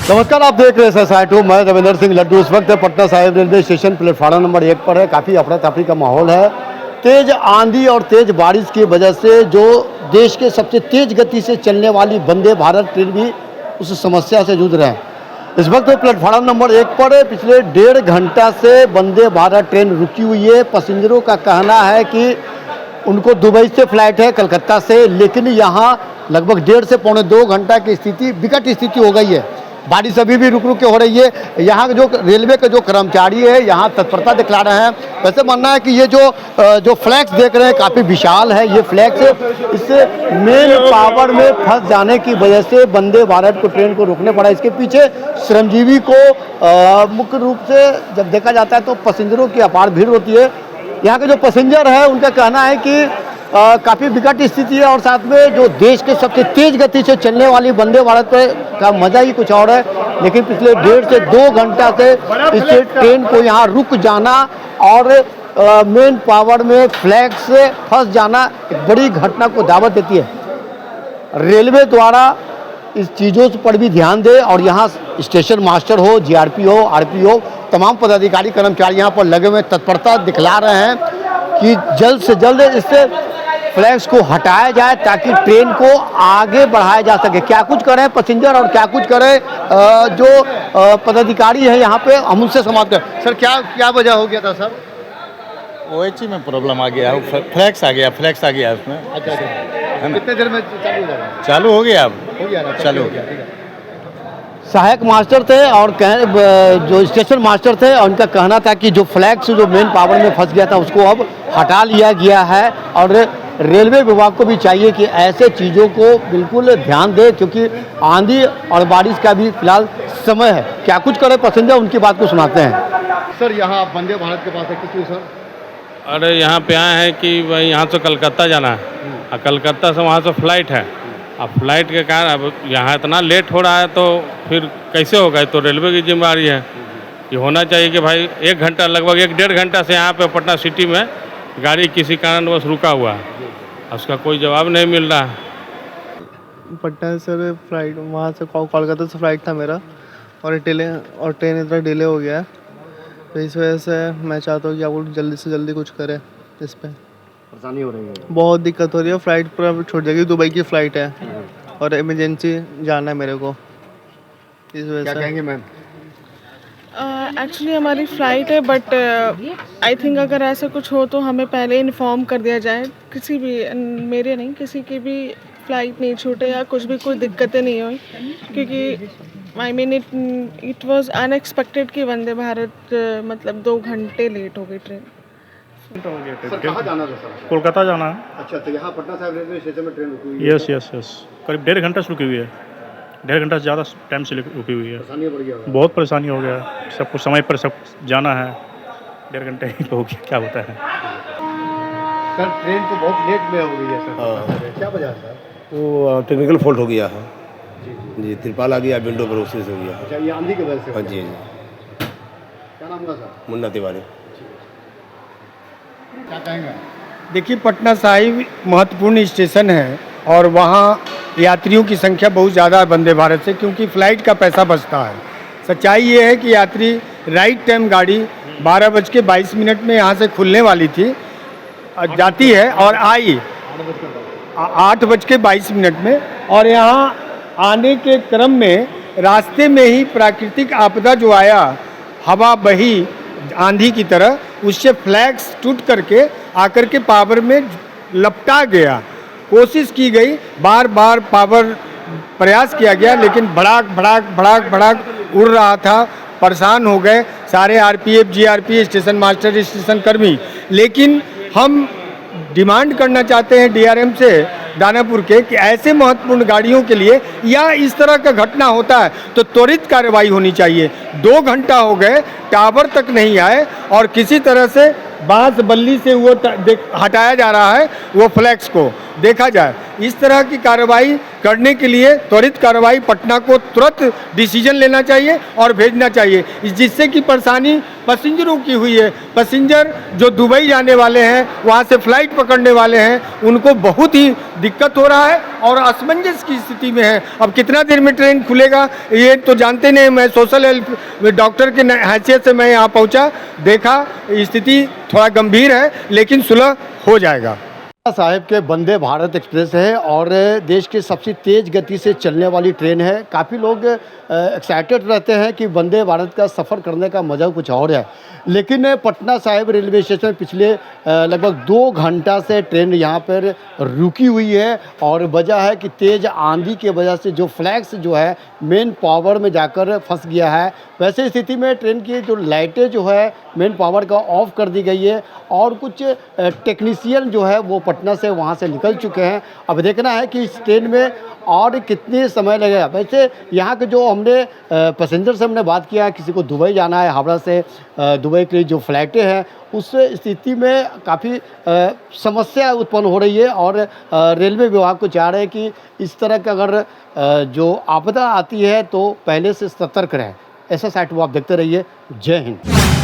नमस्कार, आप देख रहे हैं SI2। मैं रविंदर सिंह लड्डू। इस वक्त Patna Sahib railway station platform number 1 पर है। काफ़ी अफरा तफरी का माहौल है। तेज़ आंधी और तेज़ बारिश की वजह से जो देश के सबसे तेज़ गति से चलने वाली वंदे भारत ट्रेन भी उस समस्या से जूझ रहे हैं। इस वक्त प्लेटफार्म नंबर 1 पर पिछले 1.5 घंटा से वंदे भारत ट्रेन रुकी हुई है। पैसेंजरों का कहना है कि उनको दुबई से फ्लाइट है, कलकत्ता से, लेकिन यहाँ लगभग 1.5 से पौने 2 घंटा की स्थिति, विकट स्थिति हो गई है। बारिश अभी भी रुक रुक के हो रही है। यहाँ जो रेलवे के जो कर्मचारी है यहाँ तत्परता दिखला रहे हैं। वैसे मानना है कि ये जो फ्लैक्स देख रहे हैं काफ़ी विशाल है। ये फ्लैक्स इससे मेन पावर में फंस जाने की वजह से वंदे भारत को ट्रेन को रोकने पड़ा। इसके पीछे श्रमजीवी को मुख्य रूप से जब देखा जाता है तो पैसेंजरों की अपार भीड़ होती है। यहाँ के जो पैसेंजर है उनका कहना है कि काफ़ी विकट स्थिति है और साथ में जो देश के सबसे तेज़ गति से चलने वाली वंदे भारत का मज़ा ही कुछ और है। लेकिन पिछले 1.5 से 2 घंटा से इस ट्रेन को यहाँ रुक जाना और मेन पावर में फ्लैग से फंस जाना एक बड़ी घटना को दावत देती है। रेलवे द्वारा इस चीज़ों पर भी ध्यान दे और यहाँ स्टेशन मास्टर हो, GRP हो, RP हो, तमाम पदाधिकारी कर्मचारी यहाँ पर लगे हुए तत्परता दिखला रहे हैं कि जल्द से जल्द इससे फ्लैग्स को हटाया जाए ताकि ट्रेन को आगे बढ़ाया जा सके। क्या कुछ करें पैसेंजर और क्या कुछ करें जो पदाधिकारी है यहाँ पे, हम उनसे समाप्त करें। सर क्या वजह हो गया था सर? OHE में प्रॉब्लम आ गया, फ्लैक्स आ गया उसमें। अच्छा, कितने देर में चालू हो जाएगा? चालू हो गया, अब हो गया ना, चालू। सहायक मास्टर थे और जो स्टेशन मास्टर थे और उनका कहना था कि जो फ्लैग्स जो मेन पावर में फंस गया था उसको अब हटा लिया गया है। और रेलवे विभाग को भी चाहिए कि ऐसे चीज़ों को बिल्कुल ध्यान दे क्योंकि आंधी और बारिश का भी फिलहाल समय है। क्या कुछ करे पैसेंजर, उनकी बात को सुनाते हैं। सर यहाँ आप वंदे भारत के पास है, किस सर? अरे यहाँ पे आए हैं कि भाई यहाँ से कलकत्ता जाना है और कलकत्ता से वहाँ से फ्लाइट है। अब फ्लाइट के कारण अब यहाँ इतना लेट हो रहा है तो फिर कैसे होगा? तो रेलवे की जिम्मेदारी है। ये होना चाहिए कि भाई 1 घंटा, लगभग 1-1.5 घंटा से यहाँ पे पटना सिटी में गाड़ी किसी कारणवश रुका हुआ है, उसका कोई जवाब नहीं मिल रहा है। पटना से फ्लाइट, वहाँ से कोलकाता से फ्लाइट था मेरा और ट्रेन इतना डिले हो गया है, तो इस वजह से मैं चाहता हूँ कि आप लोग जल्दी से जल्दी कुछ करें। इस पर परेशानी हो रही है, बहुत दिक्कत हो रही है। फ्लाइट पर छूट जाएगी, दुबई की फ़्लाइट है और इमरजेंसी जाना है मेरे को, इस वजह से। क्या कहेंगे मैम? एक्चुअली हमारी फ़्लाइट है बट आई थिंक अगर ऐसा कुछ हो तो हमें पहले इन्फॉर्म कर दिया जाए। किसी भी, मेरे नहीं, किसी की भी फ़्लाइट नहीं छूटे या कुछ भी कोई दिक्कतें नहीं हुई क्योंकि I mean it was unexpected कि वंदे भारत मतलब 2 घंटे लेट हो गई ट्रेन। सर कहाँ जाना था सर? कोलकाता जाना है। अच्छा, तो यहाँ पटना साहिब रेलवे स्टेशन में ट्रेन रुकी हुई है? यस, करीब 1.5 घंटा से रुकी हुई है। 1.5 घंटा से ज़्यादा टाइम से रुकी हुई है। परेशानी बढ़ गया? बहुत परेशानी हो गया, सबको समय पर सब जाना है। 1.5 घंटे ही हो गया, क्या होता है। सर ट्रेन तो बहुत लेट में हो गई है सर, क्या वजह है सर? वो टेक्निकल फॉल्ट हो गया है जी, तिरपाल आ गया विंडो पर, उसी से हो गया। अच्छा, ये आंधी की वजह से? हाँ जी। क्या नाम था सर? मुन्ना तिवारी। क्या कहेंगे? देखिए, पटना साहिब महत्वपूर्ण स्टेशन है और वहाँ यात्रियों की संख्या बहुत ज़्यादा है वंदे भारत से, क्योंकि फ़्लाइट का पैसा बचता है। सच्चाई ये है कि यात्री राइट टाइम गाड़ी 12:22 में यहाँ से खुलने वाली थी, जाती है और आई 8:22 में, और यहाँ आने के क्रम में रास्ते में ही प्राकृतिक आपदा जो आया, हवा बही आंधी की तरह, उससे फ्लैग्स टूट करके आकर के पावर में लपटा गया। कोशिश की गई, बार बार पावर प्रयास किया गया, लेकिन भड़ाक उड़ रहा था। परेशान हो गए सारे RPF, GRP, station master, station कर्मी। लेकिन हम डिमांड करना चाहते हैं DRM से, दानापुर के, कि ऐसे महत्वपूर्ण गाड़ियों के लिए या इस तरह का घटना होता है तो त्वरित कार्रवाई होनी चाहिए। 2 घंटा हो गए, टावर तक नहीं आए और किसी तरह से बांस बल्ली से वो हटाया जा रहा है, वो फ्लैक्स को देखा जाए। इस तरह की कार्रवाई करने के लिए त्वरित कार्रवाई, पटना को तुरंत डिसीजन लेना चाहिए और भेजना चाहिए, जिससे कि परेशानी पैसेंजरों की हुई है। पैसेंजर जो दुबई जाने वाले हैं, वहाँ से फ़्लाइट पकड़ने वाले हैं, उनको बहुत ही दिक्कत हो रहा है और असमंजस की स्थिति में है। अब कितना देर में ट्रेन खुलेगा ये तो जानते नहीं। मैं सोशल हेल्प डॉक्टर के हैसियत से मैं यहाँ पहुँचा, देखा स्थिति थोड़ा गंभीर है लेकिन सुलह हो जाएगा। साहिब के वंदे भारत एक्सप्रेस है और देश की सबसे तेज़ गति से चलने वाली ट्रेन है। काफ़ी लोग एक्साइटेड रहते हैं कि वंदे भारत का सफ़र करने का मज़ा कुछ और है, लेकिन पटना साहिब रेलवे स्टेशन में पिछले लगभग 2 घंटा से ट्रेन यहाँ पर रुकी हुई है और वजह है कि तेज़ आंधी की वजह से जो फ्लैग्स जो है मेन पावर में जाकर फंस गया है। वैसे स्थिति में ट्रेन की जो लाइटें जो है मेन पावर का ऑफ कर दी गई है और कुछ टेक्नीशियन जो है वो पटना से वहाँ से निकल चुके हैं। अब देखना है कि इस ट्रेन में और कितने समय लगेगा। वैसे यहाँ के जो हमने पैसेंजर से हमने बात किया, किसी को दुबई जाना है, हावड़ा से दुबई के जो फ्लाइटें हैं उस स्थिति में काफ़ी समस्या उत्पन्न हो रही है और रेलवे विभाग को चाह रहे हैं कि इस तरह का अगर जो आपदा आती है तो पहले से सतर्क रहें। ऐसा साइट वो आप देखते रहिए। जय हिंद।